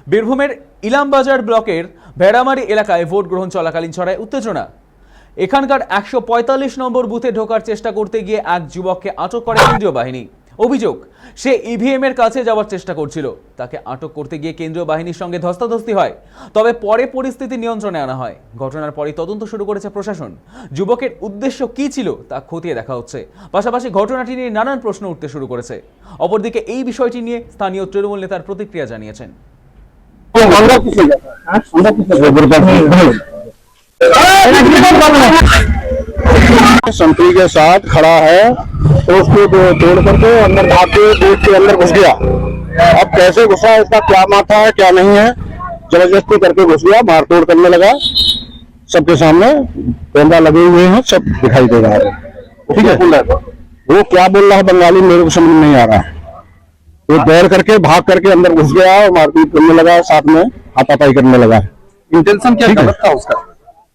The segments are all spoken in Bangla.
বীরভূমের ইলামবাজার ব্লকের ভেড়ামারি এলাকায় ভোট গ্রহণ চলাকালীন ছড়ায় উত্তেজনা। এখানকার 145 নম্বর বুথে ঢোকার চেষ্টা করতে গিয়ে এক যুবককে আটক করে কেন্দ্রীয় বাহিনী। অভিযোগ, সে ইভিএম এর কাছে যাওয়ার চেষ্টা করছিল। তাকে আটক করতে গিয়ে কেন্দ্রীয় বাহিনীর সঙ্গে ধস্তাধস্তি হয়, তবে পরে পরিস্থিতি নিয়ন্ত্রণে আনা হয়। ঘটনার পরই তদন্ত শুরু করেছে প্রশাসন। যুবকের উদ্দেশ্য কি ছিল তা খতিয়ে দেখা হচ্ছে। পাশাপাশি ঘটনাটি নিয়ে নানান প্রশ্ন উঠতে শুরু করেছে। অপরদিকে এই বিষয়টি নিয়ে স্থানীয় তৃণমূল নেতার প্রতিক্রিয়া জানিয়েছেন। संतरी के साथ खड़ा है तो उसको तोड़ करके अंदर भाग के गेट के अंदर घुस गया। अब कैसे घुसा, इसका क्या माथा है क्या नहीं है, जबरदस्ती करके घुस गया, मारतोड़ करने लगा। सबके सामने कैमरा लगे हुए हैं, सब दिखाई दे रहा है। ठीक है, वो क्या बोल रहा है बंगाली मेरे को समझ नहीं आ रहा है। वो दौड़ करके भाग करके अंदर घुस गया और मारपीट करने लगा, साथ में हाथापाई करने लगा। इंटेंशन क्या गलत था उसका?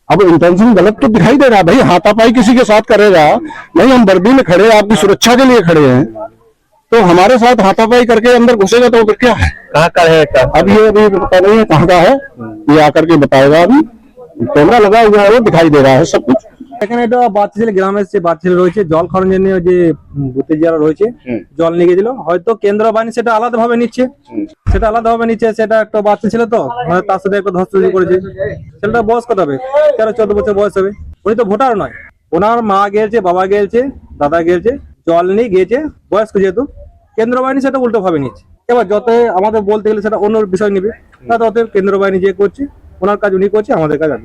अब इंटेंशन गलत तो दिखाई दे रहा है भाई, हाथापाई किसी के साथ करेगा नहीं। हम वर्दी में खड़े, आपकी सुरक्षा के लिए खड़े हैं, तो हमारे साथ हाथापाई करके अंदर घुसेगा तो फिर क्या है? कहाँ का है? अब ये अभी पता नहीं है कहाँ का है, ये आकर के बताएगा। अभी कैमरा लगा हुआ है, वो दिखाई दे रहा है सब कुछ। এখানে এটা বাচ্চা ছেলে, গ্রামের যে বাচ্চা ছেলে রয়েছে জল খাওয়ানোর জন্য যে বুথে যারা রয়েছে জল নিয়ে গেছিল, হয়তো কেন্দ্র বাহিনী সেটা আলাদা ভাবে নিচ্ছে, সেটা একটা বাচ্চা ছিল তো মানে তার সাথে একটা ধস্তাধস্তি করেছে। ছেলেটা বয়স কত হবে? 13-14 বছর বয়স হবে। উনি তো ভোটার নয়, ওনার মা গেছে, বাবা গেছে, দাদা গেছে, জল নিয়ে গেছে, বয়স্ক যেহেতু। কেন্দ্র বাহিনী সেটা উল্টো ভাবে নিচ্ছে। এবার যত আমাদের বলতে গেলে সেটা অন্য বিষয় নিবে, তত কেন্দ্র বাহিনী যে করছে ওনার কাজ উনি করছে, আমাদের কাজ